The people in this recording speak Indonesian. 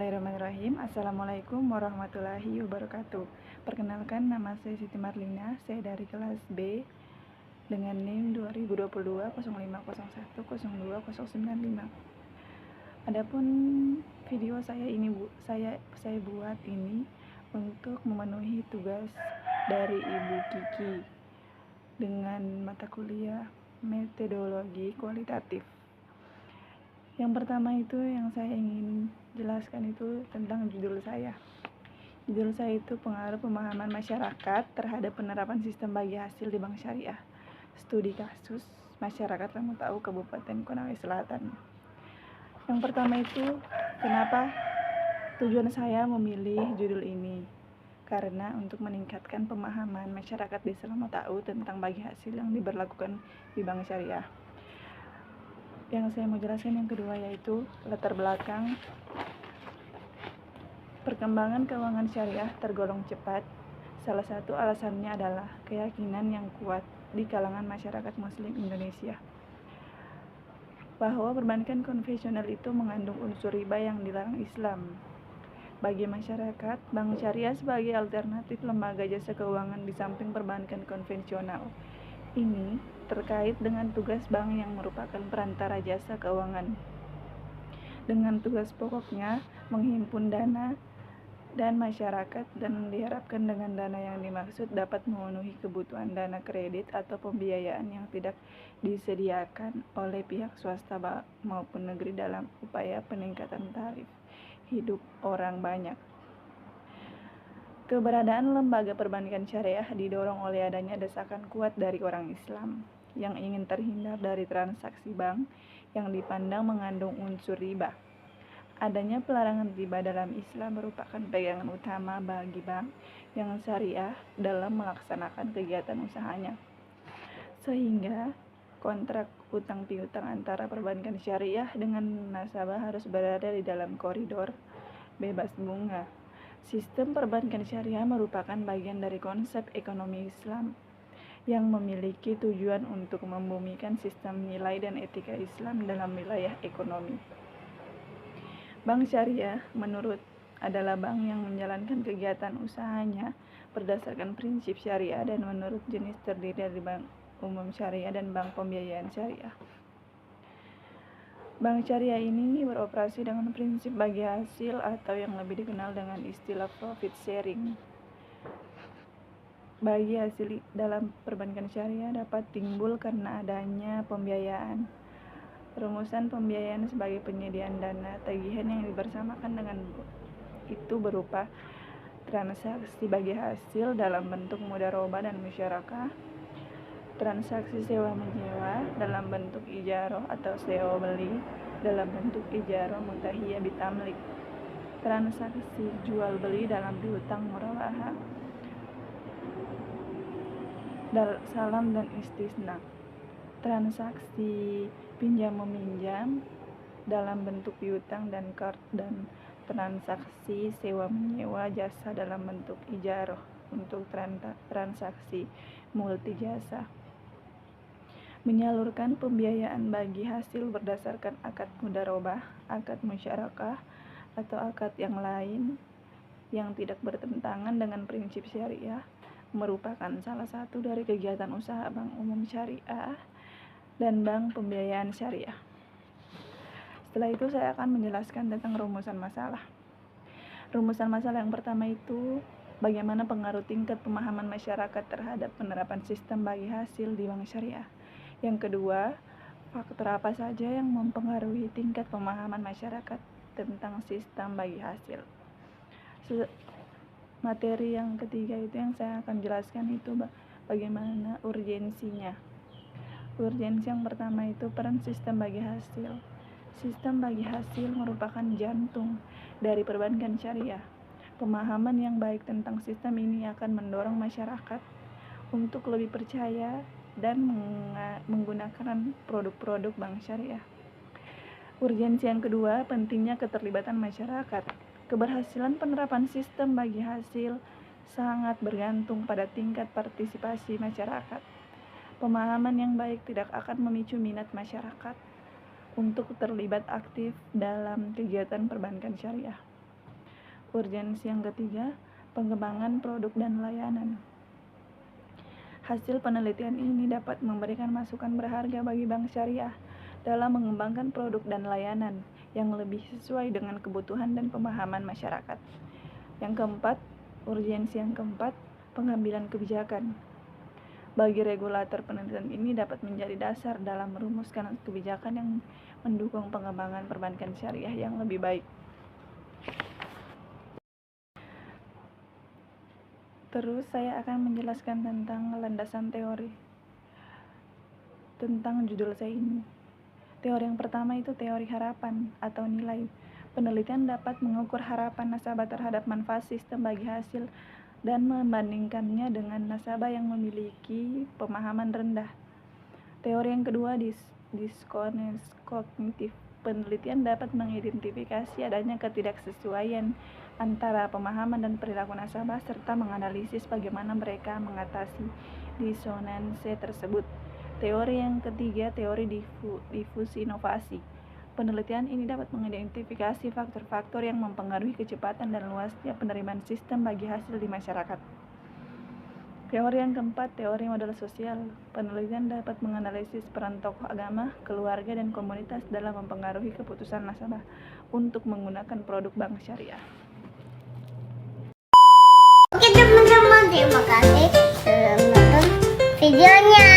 Bismillahirrahmanirrahim. Assalamualaikum warahmatullahi wabarakatuh. Perkenalkan, nama saya Siti Marlina. Saya dari kelas B dengan NIM 2022 0501 02 Adapun video saya buat ini untuk memenuhi tugas dari Ibu Kiki dengan mata kuliah metodologi kualitatif. Yang pertama itu yang saya ingin jelaskan itu tentang judul saya. Judul saya itu pengaruh pemahaman masyarakat terhadap penerapan sistem bagi hasil di Bank Syariah. Studi kasus masyarakat Lemah Tahu Kabupaten Konawe Selatan. Yang pertama itu kenapa tujuan saya memilih judul ini? Karena untuk meningkatkan pemahaman masyarakat di Lemah Tahu tentang bagi hasil yang diberlakukan di Bank Syariah. Yang saya mau jelaskan yang kedua yaitu latar belakang perkembangan keuangan syariah tergolong cepat. Salah satu alasannya adalah keyakinan yang kuat di kalangan masyarakat Muslim Indonesia bahwa perbankan konvensional itu mengandung unsur riba yang dilarang Islam. Bagi masyarakat, bank syariah sebagai alternatif lembaga jasa keuangan di samping perbankan konvensional. Ini terkait dengan tugas bank yang merupakan perantara jasa keuangan. Dengan tugas pokoknya menghimpun dana dan masyarakat, dan diharapkan dengan dana yang dimaksud dapat memenuhi kebutuhan dana kredit atau pembiayaan yang tidak disediakan oleh pihak swasta maupun negeri dalam upaya peningkatan taraf hidup orang banyak. Keberadaan lembaga perbankan syariah didorong oleh adanya desakan kuat dari orang Islam yang ingin terhindar dari transaksi bank yang dipandang mengandung unsur riba. Adanya pelarangan riba dalam Islam merupakan pegangan utama bagi bank yang syariah dalam melaksanakan kegiatan usahanya. Sehingga kontrak utang piutang antara perbankan syariah dengan nasabah harus berada di dalam koridor bebas bunga. Sistem perbankan syariah merupakan bagian dari konsep ekonomi Islam yang memiliki tujuan untuk membumikan sistem nilai dan etika Islam dalam wilayah ekonomi. Bank syariah menurut adalah bank yang menjalankan kegiatan usahanya berdasarkan prinsip syariah dan menurut jenis terdiri dari bank umum syariah dan bank pembiayaan syariah. Bank syariah ini beroperasi dengan prinsip bagi hasil atau yang lebih dikenal dengan istilah profit sharing. Bagi hasil dalam perbankan syariah dapat timbul karena adanya pembiayaan. Rumusan pembiayaan sebagai penyediaan dana tagihan yang dibersamakan dengan itu berupa transaksi bagi hasil dalam bentuk mudharabah dan musyarakah, transaksi sewa menyewa dalam bentuk ijaroh atau sewa beli dalam bentuk ijaroh mutahiyah bitamlik, transaksi jual beli dalam piutang murabaha, salam dan istisna, transaksi pinjam meminjam dalam bentuk piutang dan qard, dan transaksi sewa menyewa jasa dalam bentuk ijaroh untuk transaksi multi jasa. Menyalurkan pembiayaan bagi hasil berdasarkan akad mudharabah, akad musyarakah, atau akad yang lain yang tidak bertentangan dengan prinsip syariah merupakan salah satu dari kegiatan usaha bank umum syariah dan bank pembiayaan syariah. Setelah itu saya akan menjelaskan tentang rumusan masalah. Rumusan masalah yang pertama itu bagaimana pengaruh tingkat pemahaman masyarakat terhadap penerapan sistem bagi hasil di bank syariah. Yang kedua, faktor apa saja yang mempengaruhi tingkat pemahaman masyarakat tentang sistem bagi hasil. Materi yang ketiga itu yang saya akan jelaskan itu bagaimana urgensinya. Urgensi yang pertama itu peran sistem bagi hasil. Sistem bagi hasil merupakan jantung dari perbankan syariah. Pemahaman yang baik tentang sistem ini akan mendorong masyarakat untuk lebih percaya dan menggunakan produk-produk bank syariah. Urgensi yang kedua, pentingnya keterlibatan masyarakat. Keberhasilan penerapan sistem bagi hasil sangat bergantung pada tingkat partisipasi masyarakat. Pemahaman yang baik tidak akan memicu minat masyarakat untuk terlibat aktif dalam kegiatan perbankan syariah. Urgensi yang ketiga, pengembangan produk dan layanan. Hasil penelitian ini dapat memberikan masukan berharga bagi bank syariah dalam mengembangkan produk dan layanan yang lebih sesuai dengan kebutuhan dan pemahaman masyarakat. Yang keempat, urgensi yang keempat, pengambilan kebijakan. Bagi regulator, penelitian ini dapat menjadi dasar dalam merumuskan kebijakan yang mendukung pengembangan perbankan syariah yang lebih baik. Terus saya akan menjelaskan tentang landasan teori tentang judul saya ini. Teori yang pertama itu teori harapan atau nilai. Penelitian dapat mengukur harapan nasabah terhadap manfaat sistem bagi hasil dan membandingkannya dengan nasabah yang memiliki pemahaman rendah. Teori yang kedua, disonans kognitif. Penelitian dapat mengidentifikasi adanya ketidaksesuaian antara pemahaman dan perilaku nasabah serta menganalisis bagaimana mereka mengatasi disonansi tersebut. Teori yang ketiga, teori difusi inovasi. Penelitian ini dapat mengidentifikasi faktor-faktor yang mempengaruhi kecepatan dan luasnya penerimaan sistem bagi hasil di masyarakat. Teori yang keempat, teori model sosial. Penelitian dapat menganalisis peran tokoh agama, keluarga, dan komunitas dalam mempengaruhi keputusan nasabah untuk menggunakan produk bank syariah. Oke teman-teman, terima kasih sudah menonton videonya.